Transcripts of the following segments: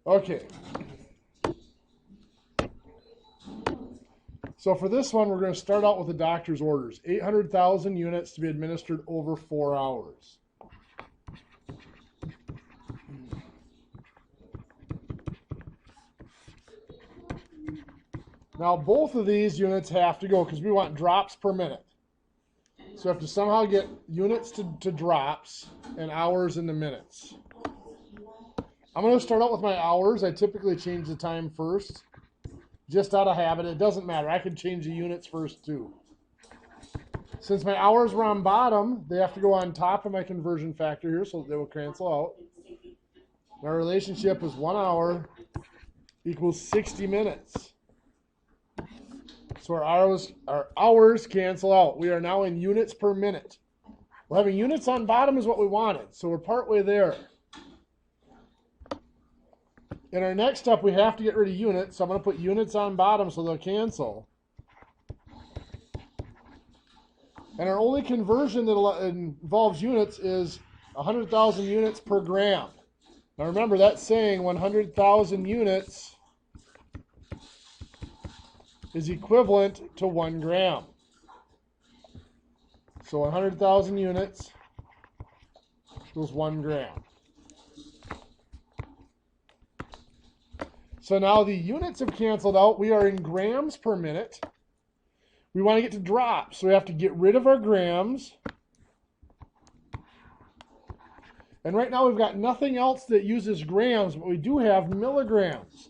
Okay. So for this one, we're going to start out with the doctor's orders. 800,000 units to be administered over 4 hours. Now, both of these units have to go because we want drops per minute. So we have to somehow get units to drops and hours into minutes. I'm going to start out with my hours. I typically change the time first, just out of habit. It doesn't matter. I can change the units first too. Since my hours were on bottom, they have to go on top of my conversion factor here, so they will cancel out. My relationship is 1 hour equals 60 minutes. So our hours cancel out. We are now in units per minute. Well, having units on bottom is what we wanted, so we're partway there. In our next step, we have to get rid of units, so I'm going to put units on bottom so they'll cancel. And our only conversion that involves units is 100,000 units per gram. Now remember, that's saying 100,000 units is equivalent to 1 gram. So 100,000 units equals 1 gram. So now the units have canceled out. We are in grams per minute. We want to get to drops, so we have to get rid of our grams. And right now we've got nothing else that uses grams, but we do have milligrams.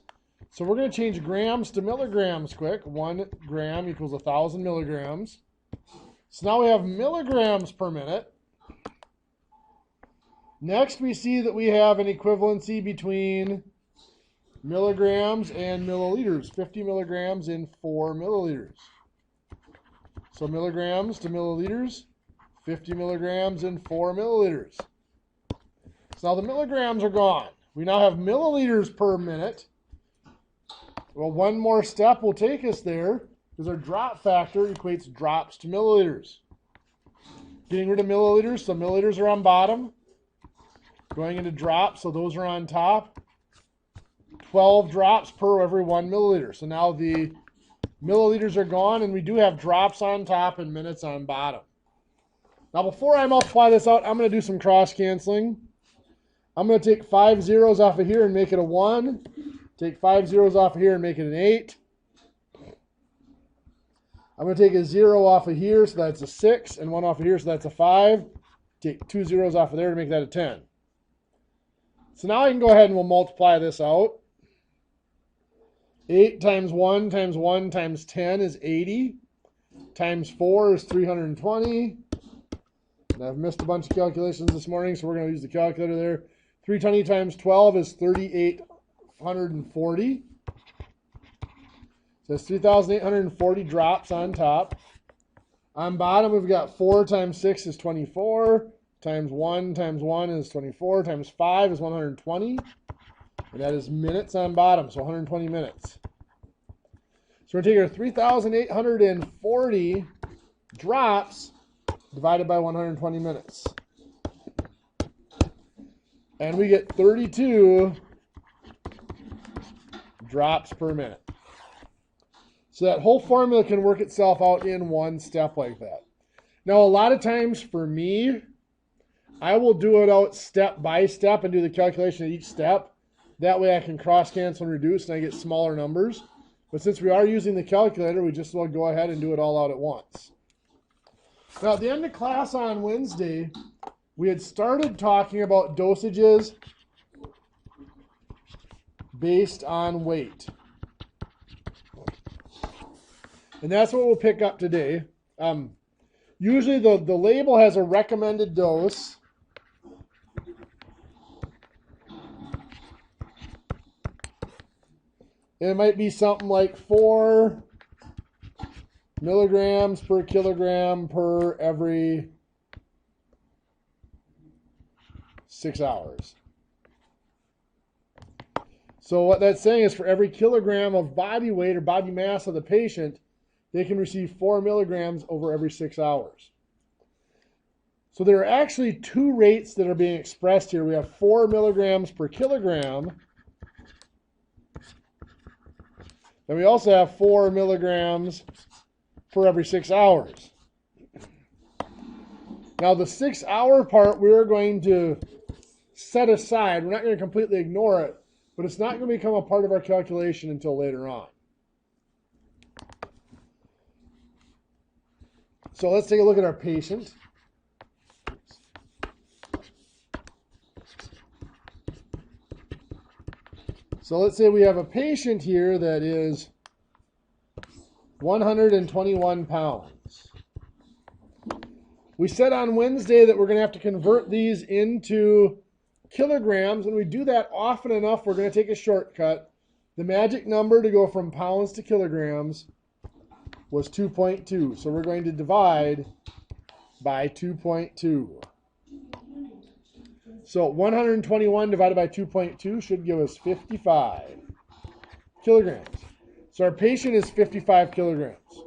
So we're going to change grams to milligrams quick. 1 gram equals 1,000 milligrams. So now we have milligrams per minute. Next we see that we have an equivalency between milligrams and milliliters. 50 milligrams in 4 milliliters. So milligrams to milliliters, 50 milligrams in 4 milliliters. So now the milligrams are gone. We now have milliliters per minute. Well, one more step will take us there because our drop factor equates drops to milliliters. Getting rid of milliliters, so milliliters are on bottom. Going into drops, so those are on top. 12 drops per every 1 milliliter. So now the milliliters are gone, and we do have drops on top and minutes on bottom. Now before I multiply this out, I'm going to do some cross-canceling. I'm going to take 5 zeros off of here and make it a 1. Take 5 zeros off of here and make it an 8. I'm going to take a 0 off of here, so that's a 6, and 1 off of here, so that's a 5. Take 2 zeros off of there to make that a 10. So now I can go ahead and we'll multiply this out. 8 times 1 times 1 times 10 is 80. Times 4 is 320. And I've missed a bunch of calculations this morning, so we're going to use the calculator there. 320 times 12 is 3,840. So that's 3,840 drops on top. On bottom, we've got 4 times 6 is 24. Times 1 is 24. Times 5 is 120. And that is minutes on bottom, so 120 minutes. So we're going to take our 3,840 drops divided by 120 minutes. And we get 32 drops per minute. So that whole formula can work itself out in one step like that. Now, a lot of times for me, I will do it out step by step and do the calculation at each step. That way I can cross-cancel and reduce and I get smaller numbers. But since we are using the calculator, we just will go ahead and do it all out at once. Now, at the end of class on Wednesday, we had started talking about dosages based on weight. And that's what we'll pick up today. Usually the label has a recommended dose. It might be something like 4 milligrams per kilogram per every 6 hours. So what that's saying is for every kilogram of body weight or body mass of the patient, they can receive 4 milligrams over every 6 hours. So there are actually 2 rates that are being expressed here. We have 4 milligrams per kilogram Then we also have 4 milligrams for every 6 hours. Now the 6-hour part we're going to set aside. We're not going to completely ignore it, but it's not going to become a part of our calculation until later on. So let's take a look at our patient. So let's say we have a patient here that is 121 pounds. We said on Wednesday that we're going to have to convert these into kilograms. When we do that often enough, we're going to take a shortcut. The magic number to go from pounds to kilograms was 2.2. So we're going to divide by 2.2. So 121 divided by 2.2 should give us 55 kilograms. So our patient is 55 kilograms.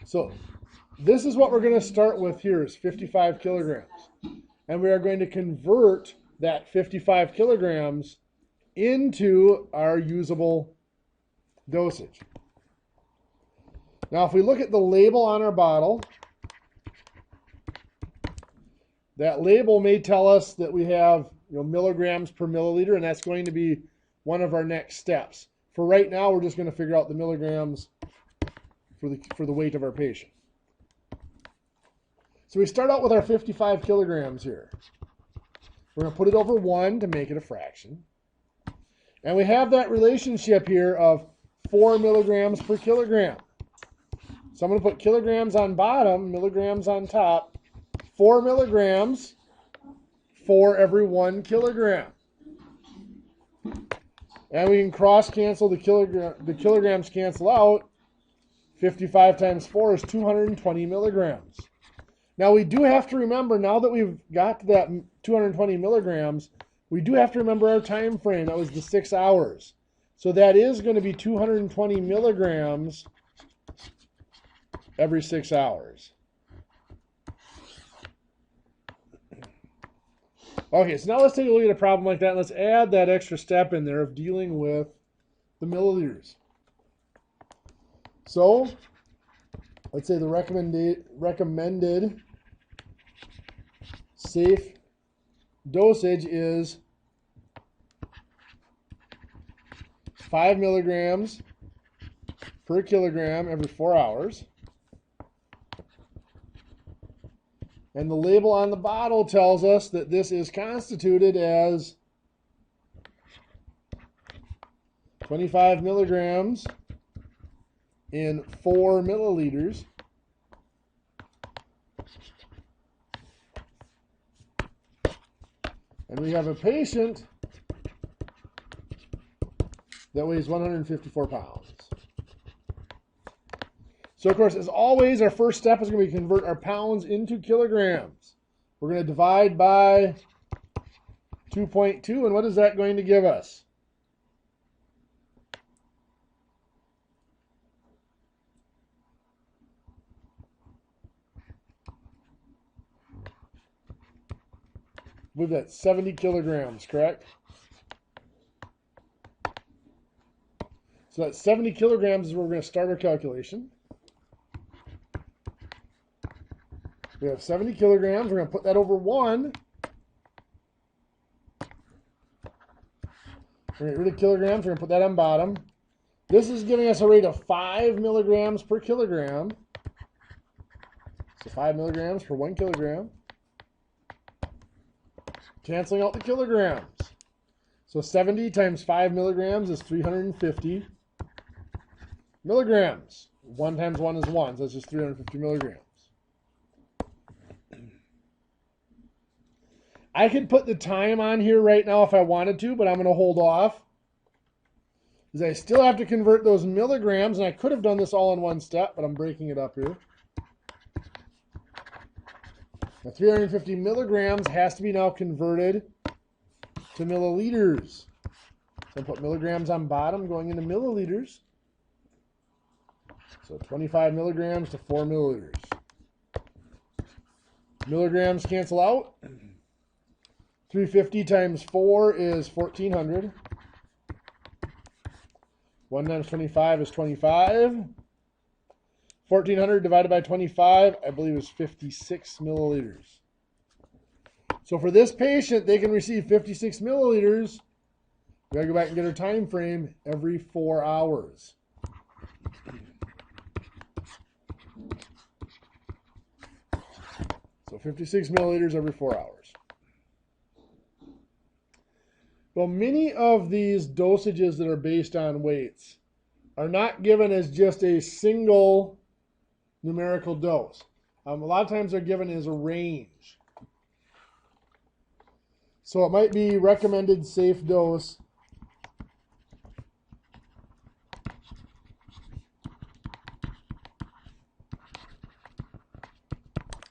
So this is what we're going to start with here is 55 kilograms. And we are going to convert that 55 kilograms into our usable dosage. Now, if we look at the label on our bottle, that label may tell us that we have milligrams per milliliter, and that's going to be one of our next steps. For right now, we're just going to figure out the milligrams for the weight of our patient. So we start out with our 55 kilograms here. We're going to put it over 1 to make it a fraction. And we have that relationship here of 4 milligrams per kilogram. So I'm going to put kilograms on bottom, milligrams on top. 4 milligrams for every 1 kilogram. And we can cross cancel the kilograms cancel out. 55 times 4 is 220 milligrams. Now we do have to remember, now that we've got to that 220 milligrams, we do have to remember our time frame. That was the 6 hours. So that is going to be 220 milligrams every 6 hours. Okay, so now let's take a look at a problem like that. And let's add that extra step in there of dealing with the milliliters. So let's say the recommended safe dosage is 5 milligrams per kilogram every 4 hours. And the label on the bottle tells us that this is constituted as 25 milligrams in 4 milliliters. And we have a patient that weighs 154 pounds. So, of course, as always, our first step is going to be convert our pounds into kilograms. We're going to divide by 2.2, and what is that going to give us? We've got 70 kilograms, correct? So that 70 kilograms is where we're going to start our calculation. We have 70 kilograms. We're going to put that over 1. We're going to get rid of kilograms. We're going to put that on bottom. This is giving us a rate of 5 milligrams per kilogram. So 5 milligrams per 1 kilogram. Canceling out the kilograms. So 70 times 5 milligrams is 350 milligrams. 1 times 1 is 1, so that's just 350 milligrams. I could put the time on here right now if I wanted to, but I'm going to hold off. Because I still have to convert those milligrams, and I could have done this all in one step, but I'm breaking it up here. Now 350 milligrams has to be now converted to milliliters. So I put milligrams on bottom going into milliliters. So 25 milligrams to 4 milliliters. Milligrams cancel out. 350 times 4 is 1,400. 1 times 25 is 25. 1,400 divided by 25, I believe, is 56 milliliters. So for this patient, they can receive 56 milliliters. We gotta go back and get our time frame every 4 hours. So 56 milliliters every 4 hours. Well, many of these dosages that are based on weights are not given as just a single numerical dose. A lot of times they're given as a range. So it might be recommended safe dose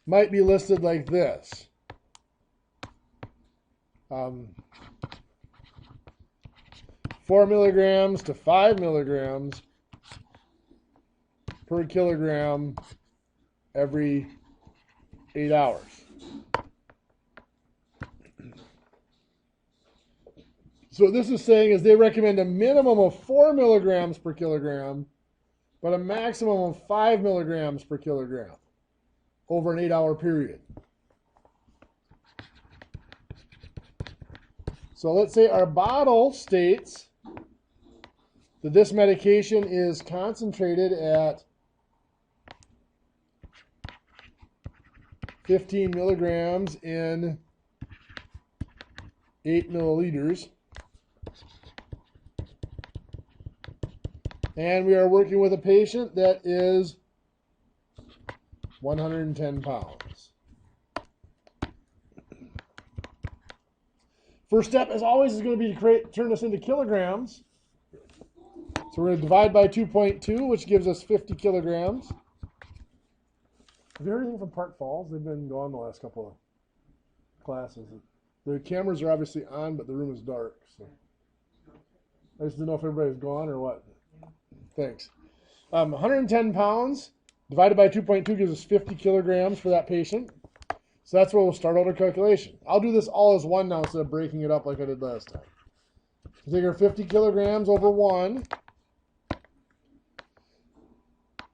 might be listed like this. 4 milligrams to 5 milligrams per kilogram every 8 hours. So what this is saying is they recommend a minimum of 4 milligrams per kilogram, but a maximum of 5 milligrams per kilogram over an 8-hour period. So let's say our bottle states that this medication is concentrated at 15 milligrams in 8 milliliters. And we are working with a patient that is 110 pounds. First step, as always, is going to be to turn this into kilograms. So we're going to divide by 2.2, which gives us 50 kilograms. Have you heard anything from Park Falls? They've been gone the last couple of classes. The cameras are obviously on, but the room is dark. So I just didn't know if everybody's gone or what. Thanks. 110 pounds divided by 2.2 gives us 50 kilograms for that patient. So that's where we'll start out our calculation. I'll do this all as one now instead of breaking it up like I did last time. So take our 50 kilograms over 1.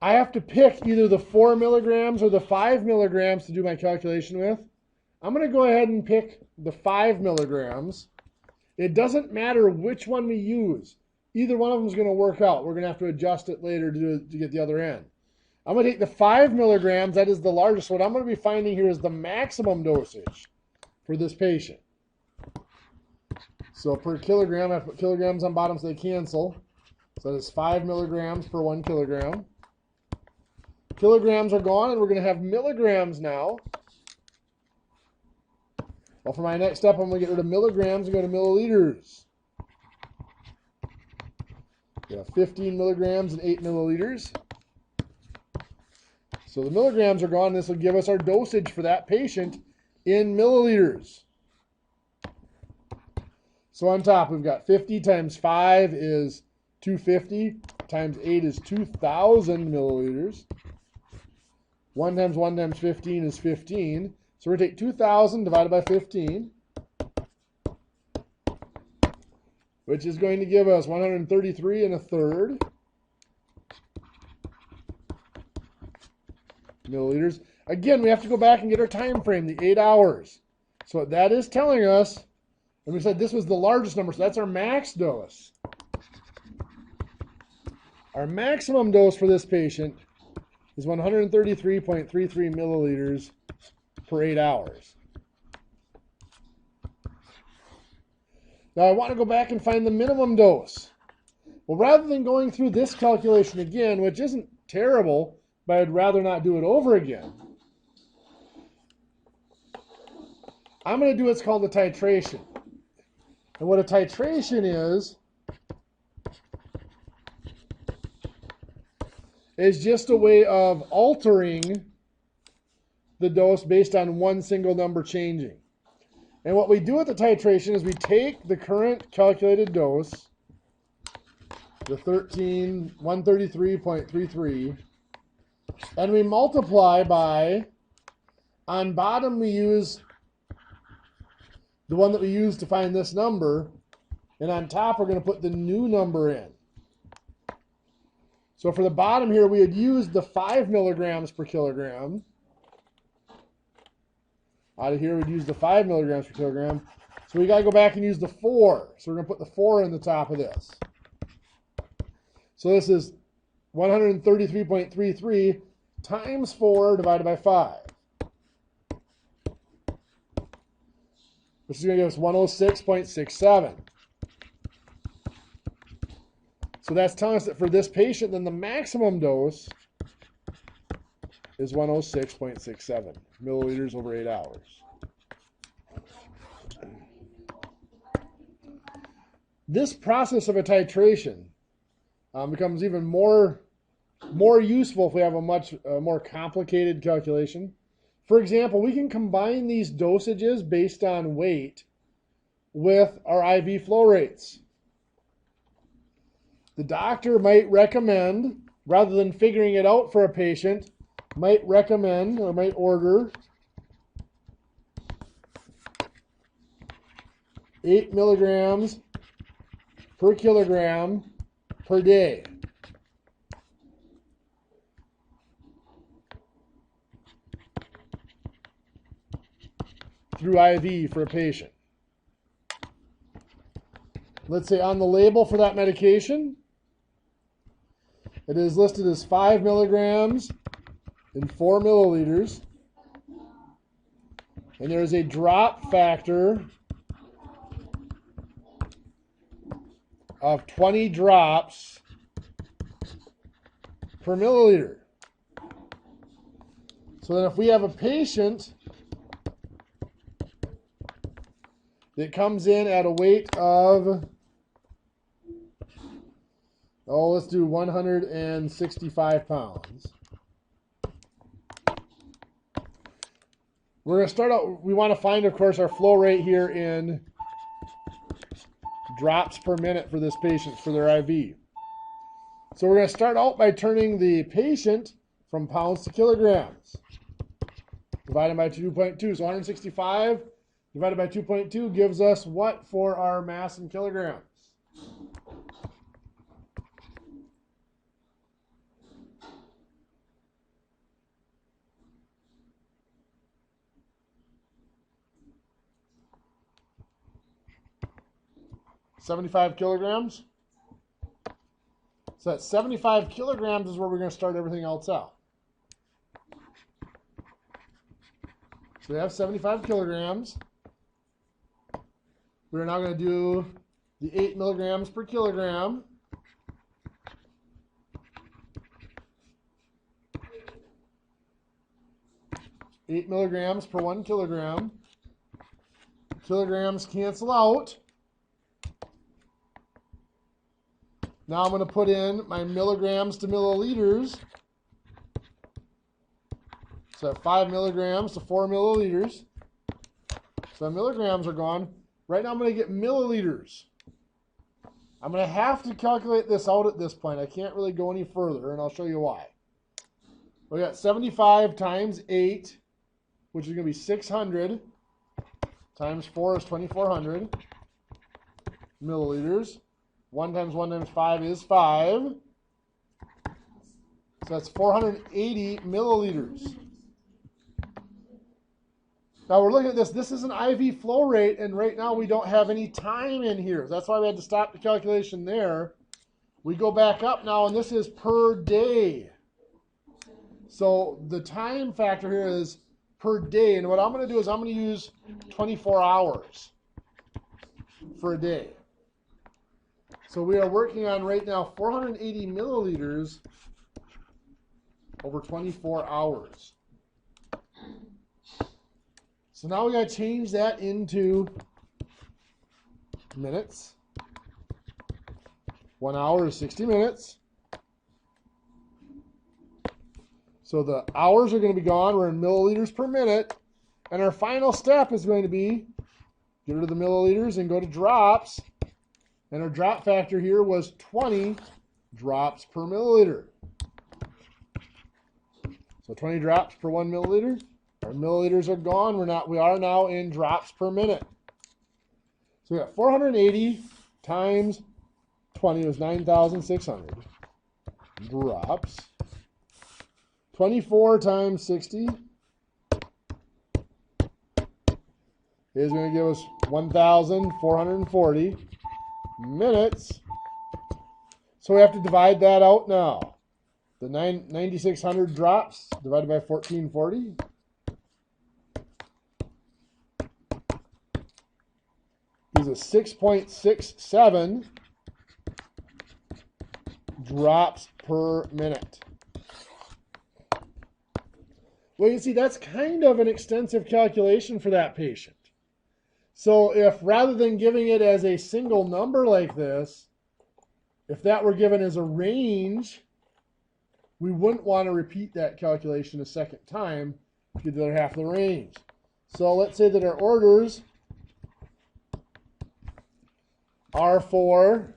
I have to pick either the 4 milligrams or the 5 milligrams to do my calculation with. I'm going to go ahead and pick the 5 milligrams. It doesn't matter which one we use. Either one of them is going to work out. We're going to have to adjust it later to get the other end. I'm going to take the 5 milligrams. That is the largest. What I'm going to be finding here is the maximum dosage for this patient. So per kilogram, I put kilograms on bottom so they cancel. So that is 5 milligrams per 1 kilogram. Kilograms are gone, and we're going to have milligrams now. Well, for my next step, I'm going to get rid of milligrams and go to milliliters. We have 15 milligrams and 8 milliliters. So the milligrams are gone. This will give us our dosage for that patient in milliliters. So on top, we've got 50 times 5 is 250, times 8 is 2,000 milliliters. 1 times 1 times 15 is 15. So we're going to take 2,000 divided by 15, which is going to give us 133 1/3 milliliters. Again, we have to go back and get our time frame, the 8 hours. So what that is telling us, and we said this was the largest number, so that's our max dose. Our maximum dose for this patient is 133.33 milliliters per 8 hours. Now I want to go back and find the minimum dose. Well, rather than going through this calculation again, which isn't terrible, but I'd rather not do it over again, I'm going to do what's called a titration. And what a titration is just a way of altering the dose based on one single number changing. And what we do with the titration is we take the current calculated dose, the 133.33, and we multiply by, on bottom we use the one that we used to find this number, and on top we're going to put the new number in. So for the bottom here, we had used the 5 milligrams per kilogram. Out of here, we'd use the 5 milligrams per kilogram. So we got to go back and use the 4. So we're going to put the 4 in the top of this. So this is 133.33 times 4 divided by 5. Which is going to give us 106.67. So that's telling us that for this patient, then the maximum dose is 106.67 milliliters over 8 hours. This process of a titration becomes even more useful if we have a much more complicated calculation. For example, we can combine these dosages based on weight with our IV flow rates. The doctor might recommend, rather than figuring it out for a patient, might recommend or might order 8 milligrams per kilogram per day. Through IV for a patient. Let's say on the label for that medication, it is listed as 5 milligrams in 4 milliliters. And there is a drop factor of 20 drops per milliliter. So then if we have a patient that comes in at a weight of, let's do 165 pounds. We're going to start out, we want to find, of course, our flow rate here in drops per minute for this patient, for their IV. So we're going to start out by turning the patient from pounds to kilograms. Divided by 2.2. So 165 divided by 2.2 gives us what for our mass in kilograms? $75 kilograms. So that 75 kilograms is where we're going to start everything else out. So we have 75 kilograms. We're now going to do the 8 milligrams per kilogram. Eight milligrams per 1 kilogram. Kilograms cancel out. Now I'm going to put in my milligrams to milliliters. So 5 milligrams to 4 milliliters. So milligrams are gone. Right now I'm going to get milliliters. I'm going to have to calculate this out at this point. I can't really go any further, and I'll show you why. We got 75 times 8, which is going to be 600, times 4 is 2,400 milliliters. 1 times 1 times 5 is 5. So that's 480 milliliters. Now we're looking at this. This is an IV flow rate, and right now we don't have any time in here. That's why we had to stop the calculation there. We go back up now, and this is per day. So the time factor here is per day. And what I'm going to do is I'm going to use 24 hours for a day. So we are working on right now 480 milliliters over 24 hours. So now we got to change that into minutes. 1 hour is 60 minutes. So the hours are going to be gone. We're in milliliters per minute. And our final step is going to be get rid of the milliliters and go to drops. And our drop factor here was 20 drops per milliliter. So 20 drops per 1 milliliter. Our milliliters are gone. We are now in drops per minute. So we got 480 times 20 is 9,600. drops. 24 times 60 is going to give us 1,440 minutes. So we have to divide that out now. The 9,600 drops divided by 1,440 is a 6.67 drops per minute. Well, you see, that's kind of an extensive calculation for that patient. So if rather than giving it as a single number like this, if that were given as a range, we wouldn't want to repeat that calculation a second time to get the other half of the range. So let's say that our orders are for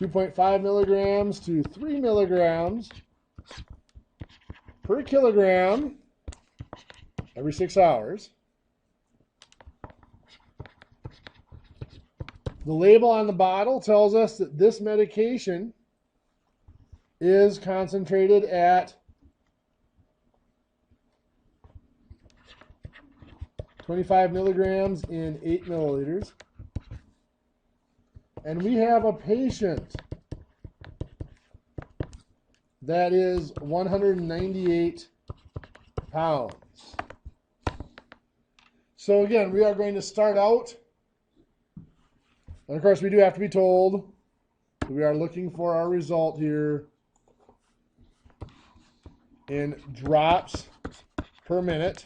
.5 milligrams to 3 milligrams per kilogram every 6 hours. The label on the bottle tells us that this medication is concentrated at 25 milligrams in 8 milliliters. And we have a patient that is 198 pounds. So again, we are going to start out, and of course we do have to be told that we are looking for our result here in drops per minute.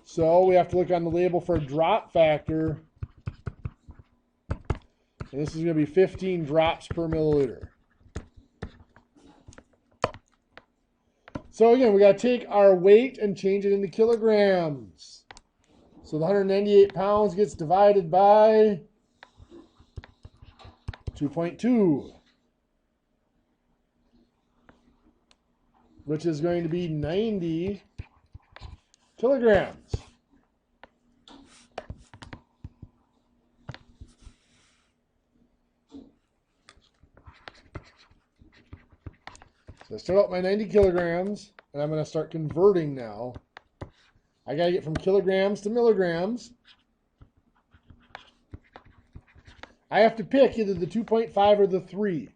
So we have to look on the label for drop factor. And this is going to be 15 drops per milliliter. So again, we got to take our weight and change it into kilograms. So the 198 pounds gets divided by 2.2, which is going to be 90 kilograms. So I start out my 90 kilograms, and I'm going to start converting now. I got to get from kilograms to milligrams. I have to pick either the 2.5 or the 3.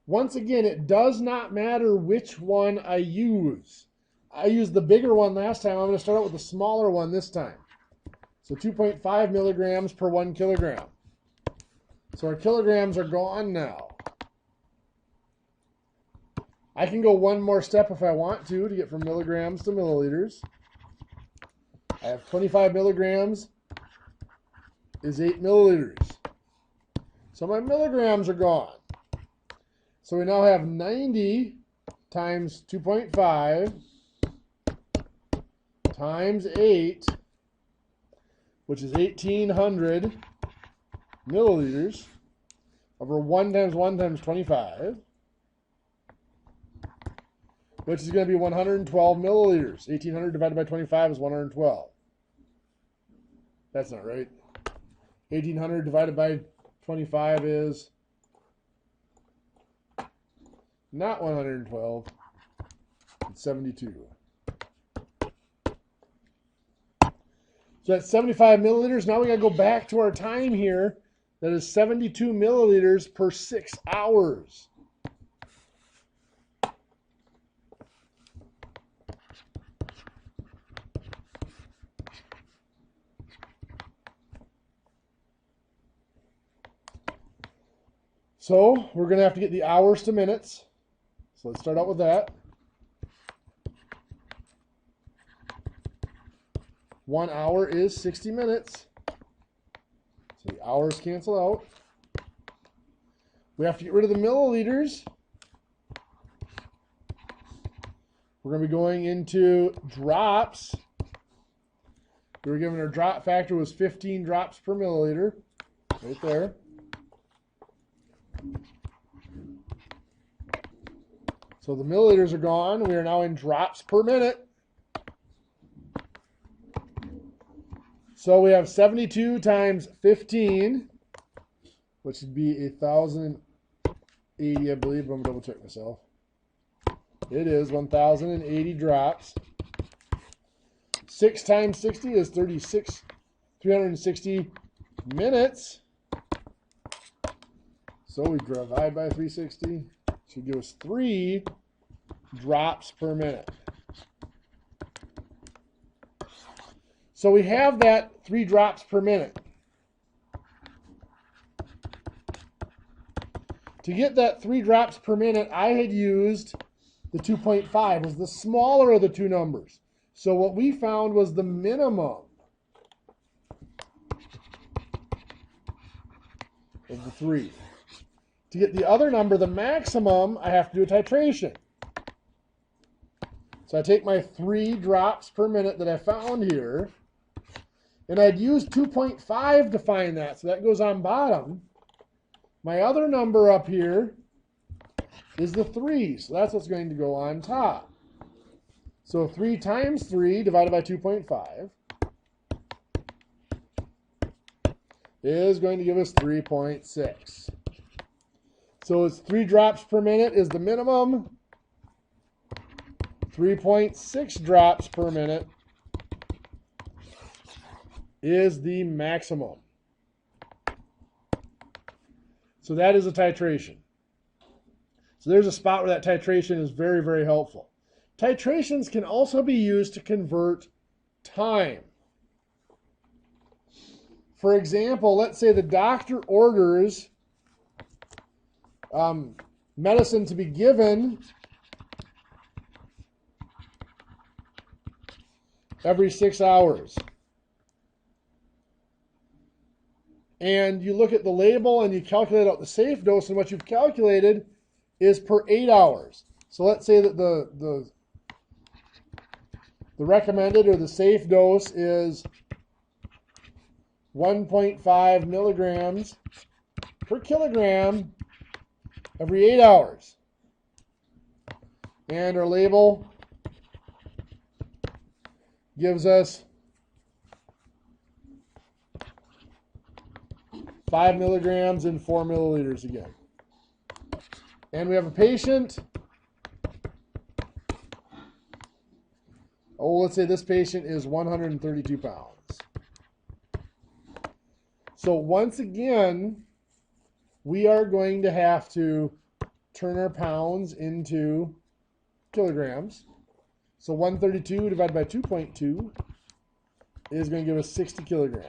Once again, it does not matter which one I use. I used the bigger one last time. I'm going to start out with the smaller one this time. So 2.5 milligrams per 1 kilogram. So our kilograms are gone now. I can go one more step if I want to get from milligrams to milliliters. I have 25 milligrams is 8 milliliters. So my milligrams are gone. So we now have 90 times 2.5 times 8, which is 1,800 milliliters, over 1 times 1 times 25, which is going to be 112 milliliters. 1,800 divided by 25 is 112. That's not right. 1,800 divided by 25 is not 112. It's 72. So that's 75 milliliters. Now we got to go back to our time here. That is 72 milliliters per 6 hours. So we're going to have to get the hours to minutes. So let's start out with that. 1 hour is 60 minutes. So the hours cancel out. We have to get rid of the milliliters. We're going to be going into drops. We were given our drop factor was 15 drops per milliliter. Right there. So the milliliters are gone. We are now in drops per minute. So we have 72 times 15 which would be 1,080, I believe. I'm going to double check myself. It is 1,080 drops. 6 times 60 is 360 minutes. So we divide by 360. Should give us 3 drops per minute. So we have that 3 drops per minute. To get that 3 drops per minute, I had used the 2.5 as the smaller of the two numbers. So what we found was the minimum of the 3. To get the other number, the maximum, I have to do a titration. So I take my 3 drops per minute that I found here, and I'd use 2.5 to find that, so that goes on bottom. My other number up here is the 3, so that's what's going to go on top. So 3 times 3 divided by 2.5 is going to give us 3.6. So it's 3 drops per minute is the minimum. 3.6 drops per minute is the maximum. So that is a titration. So there's a spot where that titration is very, very helpful. Titrations can also be used to convert time. For example, let's say the doctor orders medicine to be given every 6 hours. And you look at the label and you calculate out the safe dose, and what you've calculated is per 8 hours. So let's say that the recommended or the safe dose is 1.5 milligrams per kilogram every 8 hours. And our label gives us 5 milligrams in 4 milliliters again. And we have a patient. Oh, let's say this patient is 132 pounds. So once again, we are going to have to turn our pounds into kilograms. So 132 divided by 2.2 is going to give us 60 kilograms.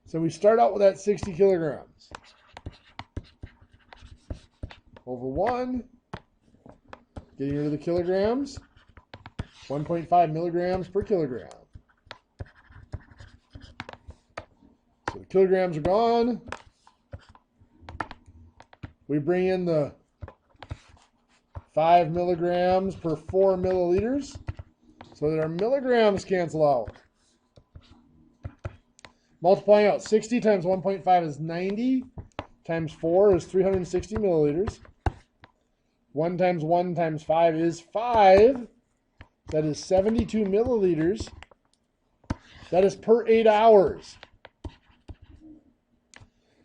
So we start out with that 60 kilograms. Over 1, getting rid of the kilograms, 1.5 milligrams per kilogram. So the kilograms are gone. We bring in the 5 milligrams per 4 milliliters so that our milligrams cancel out. Multiplying out 60 times 1.5 is 90, times 4 is 360 milliliters. 1 times 1 times 5 is 5. That is 72 milliliters. That is per 8 hours.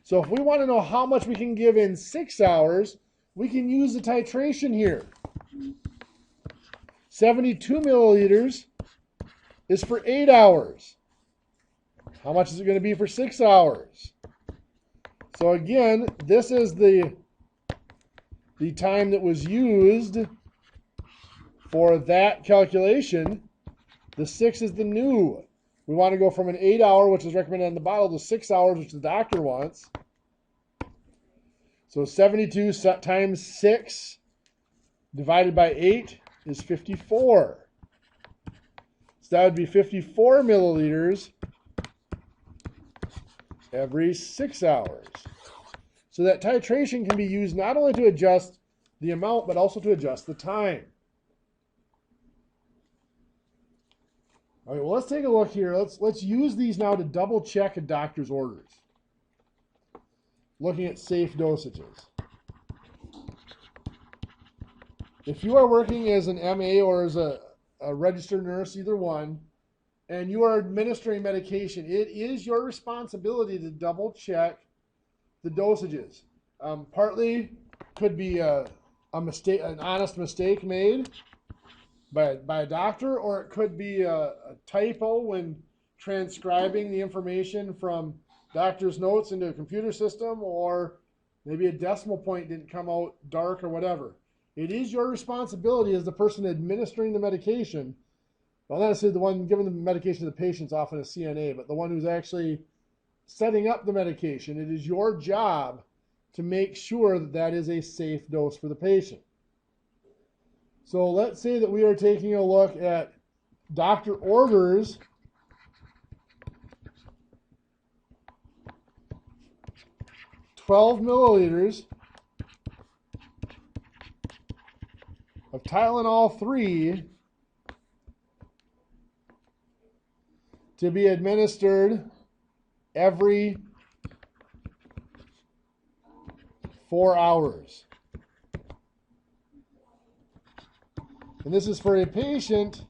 So if we want to know how much we can give in 6 hours, we can use the titration here. 72 milliliters is for 8 hours. How much is it going to be for 6 hours? So again, this is the time that was used for that calculation. The 6 is the new. We want to go from an 8 hour, which is recommended on the bottle, to 6 hours, which the doctor wants. So 72 times 6 divided by 8 is 54. So that would be 54 milliliters every 6 hours. So that titration can be used not only to adjust the amount, but also to adjust the time. All right, well, let's take a look here. Let's use these now to double check a doctor's orders. Looking at safe dosages. If you are working as an MA or as a registered nurse, either one, and you are administering medication, it is your responsibility to double check the dosages. Partly could be a mistake, an honest mistake made by a doctor, or it could be a typo when transcribing the information from doctor's notes into a computer system, or maybe a decimal point didn't come out dark or whatever. It is your responsibility as the person administering the medication. Well, not necessarily the one giving the medication to the patient's often a CNA, but the one who's actually setting up the medication. It is your job to make sure that that is a safe dose for the patient. So let's say that we are taking a look at doctor orders milliliters of Tylenol 3 to be administered every 4 hours. And this is for a patient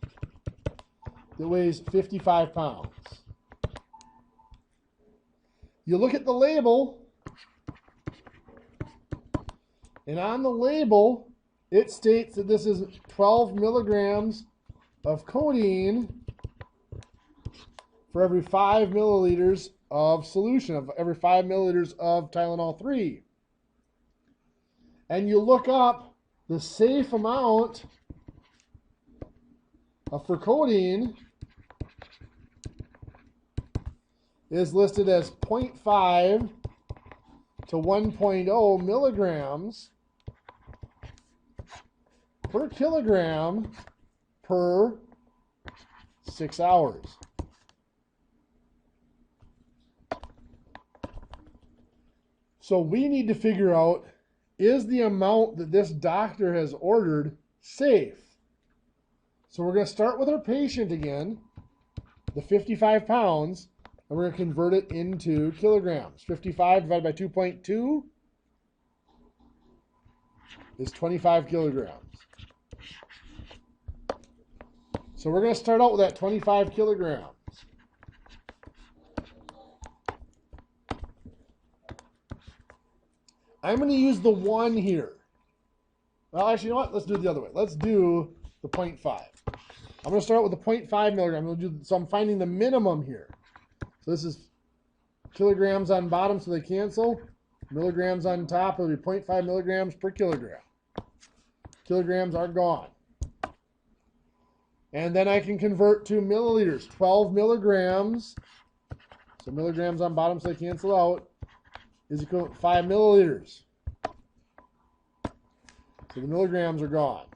that weighs 55 pounds. You look at the label, and on the label, it states that this is 12 milligrams of codeine for every 5 milliliters of solution, of every 5 milliliters of Tylenol 3. And you look up the safe amount for codeine is listed as 0.5 to 1.0 milligrams per kilogram per 6 hours. So we need to figure out, is the amount that this doctor has ordered safe? So we're going to start with our patient again, the 55 pounds, and we're going to convert it into kilograms. 55 divided by 2.2 is 25 kilograms. So we're going to start out with that 25 kilograms. I'm going to use the 1 here. Well, actually, you know what? Let's do it the other way. Let's do the 0.5. I'm going to start with the 0.5 milligram. So I'm finding the minimum here. So this is kilograms on bottom, so they cancel. Milligrams on top, it'll be 0.5 milligrams per kilogram. Kilograms are gone. And then I can convert to milliliters. 12 milligrams, so milligrams on bottom, so they cancel out, is equal to 5 milliliters. So the milligrams are gone.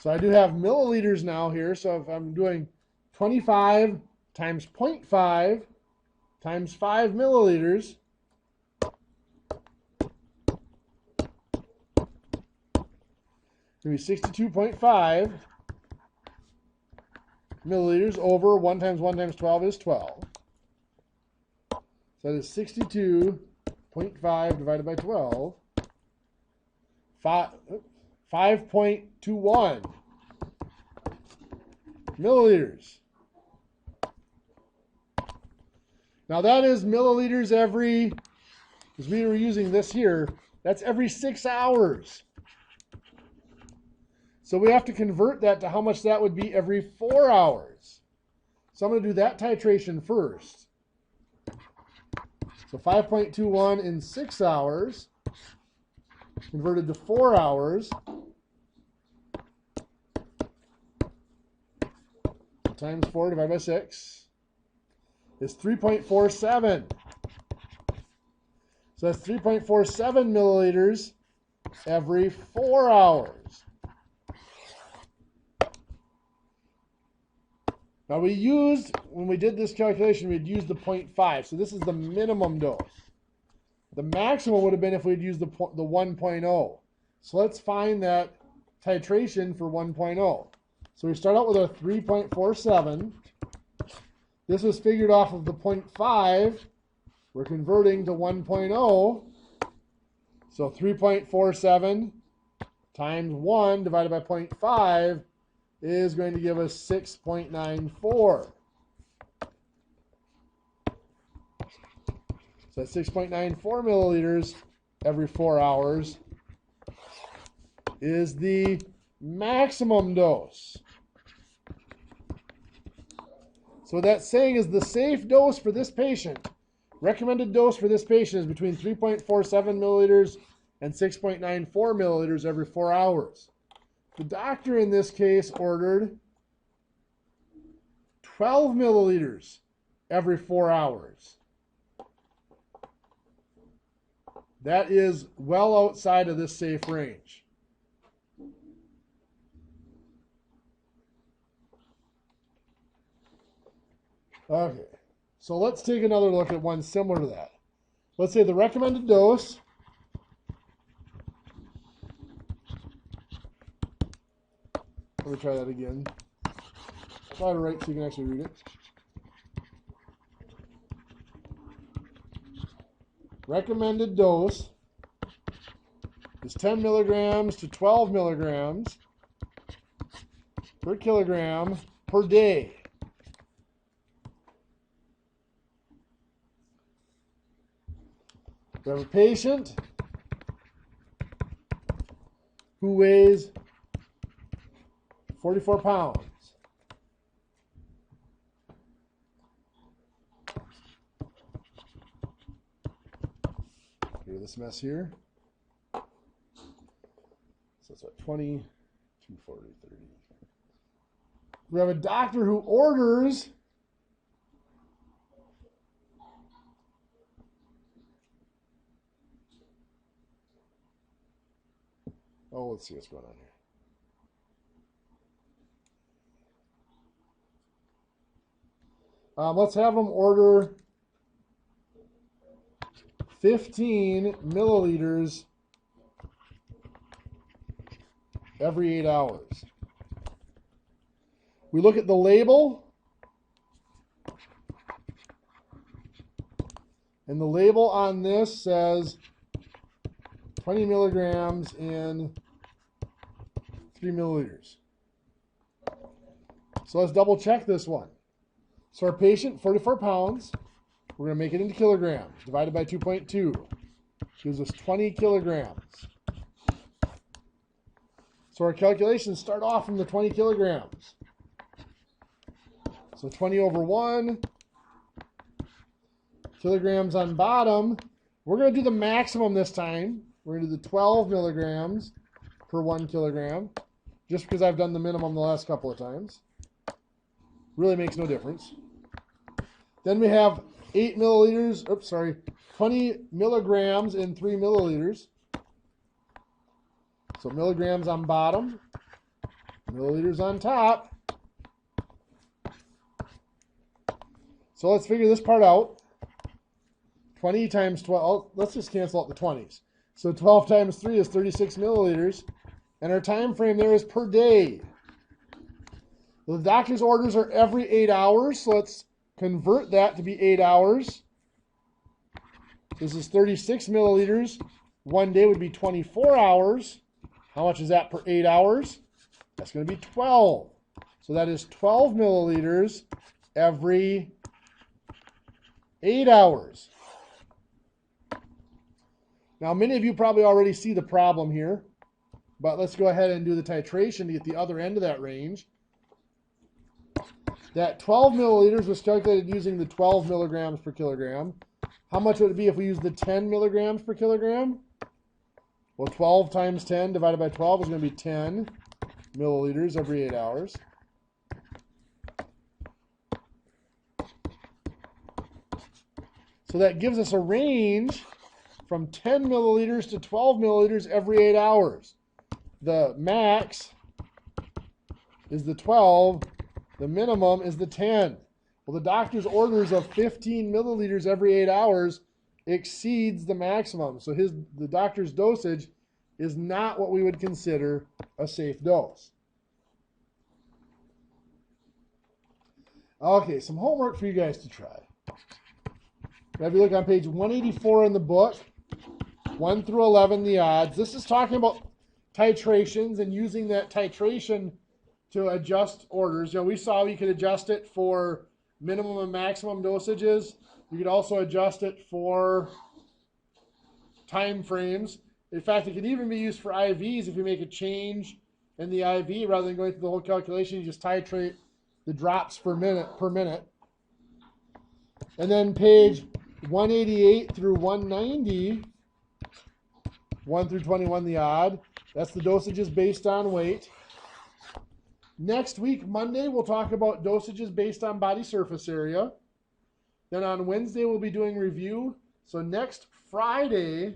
So I do have milliliters now here. So if I'm doing 25 times 0.5 times 5 milliliters, it's going to be 62.5 milliliters over 1 times 1 times 12 is 12. So that is 62.5 divided by 12. 5.21 milliliters. Now that is milliliters every, because we were using this here, that's every 6 hours. So we have to convert that to how much that would be every 4 hours. So I'm going to do that titration first. So 5.21 in 6 hours, converted to 4 hours, times 4 divided by 6 is 3.47. So that's 3.47 milliliters every 4 hours. Now we used, when we did this calculation, we'd used the 0.5. So this is the minimum dose. The maximum would have been if we'd used the 1.0. So let's find that titration for 1.0. So we start out with our 3.47. This was figured off of the 0.5. We're converting to 1.0. So 3.47 times 1 divided by 0.5 is going to give us 6.94. So that's 6.94 milliliters every 4 hours is the maximum dose. So what that's saying is the safe dose for this patient, recommended dose for this patient is between 3.47 milliliters and 6.94 milliliters every 4 hours. The doctor in this case ordered 12 milliliters every 4 hours. That is well outside of this safe range. Okay, so let's take another look at one similar to that. Let's say the recommended dose let me try that again. Try to write so you can actually read it. Recommended dose is 10 milligrams to 12 milligrams per kilogram per day. We have a patient who weighs 44 pounds. Hear this mess here. So it's what, 20, 240, 30. We have a doctor who orders let's see what's going on here. Let's have them order 15 milliliters every 8 hours. We look at the label, and the label on this says 20 milligrams in 3 milliliters. So let's double check this one. So our patient, 44 pounds, we're going to make it into kilograms, divided by 2.2. Gives us 20 kilograms. So our calculations start off from the 20 kilograms. So 20 over 1, kilograms on bottom. We're going to do the maximum this time. We're going to do the 12 milligrams per 1 kilogram, just because I've done the minimum the last couple of times. Really makes no difference. Then we have 20 milligrams in 3 milliliters. So milligrams on bottom, milliliters on top. So let's figure this part out. 20 times 12, let's just cancel out the 20s. So 12 times 3 is 36 milliliters. And our time frame there is per day. The doctor's orders are every 8 hours, so let's convert that to be 8 hours. This is 36 milliliters. 1 day would be 24 hours. How much is that per 8 hours? That's going to be 12. So that is 12 milliliters every 8 hours. Now, many of you probably already see the problem here, but let's go ahead and do the titration to get the other end of that range. That 12 milliliters was calculated using the 12 milligrams per kilogram. How much would it be if we used the 10 milligrams per kilogram? Well, 12 times 10 divided by 12 is going to be 10 milliliters every 8 hours. So that gives us a range from 10 milliliters to 12 milliliters every 8 hours. The max is the 12. The minimum is the 10. Well, the doctor's orders of 15 milliliters every 8 hours exceeds the maximum. So the doctor's dosage is not what we would consider a safe dose. Okay, some homework for you guys to try. If you look on page 184 in the book, 1 through 11, the odds. This is talking about titrations and using that titration to adjust orders. We saw we could adjust it for minimum and maximum dosages. You could also adjust it for time frames. In fact, it could even be used for IVs. If you make a change in the IV, rather than going through the whole calculation, you just titrate the drops per minute. And then page 188 through 190, 1 through 21, the odd. That's the dosages based on weight. Next week, Monday, we'll talk about dosages based on body surface area. Then on Wednesday, we'll be doing review. So next Friday,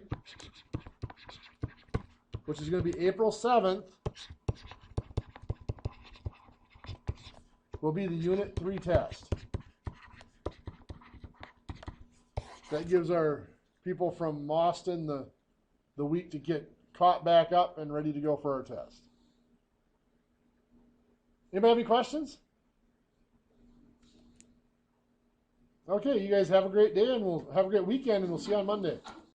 which is going to be April 7th, will be the Unit 3 test. That gives our people from Boston the week to get caught back up and ready to go for our test. Anybody have any questions? Okay, you guys have a great day, and we'll have a great weekend, and we'll see you on Monday.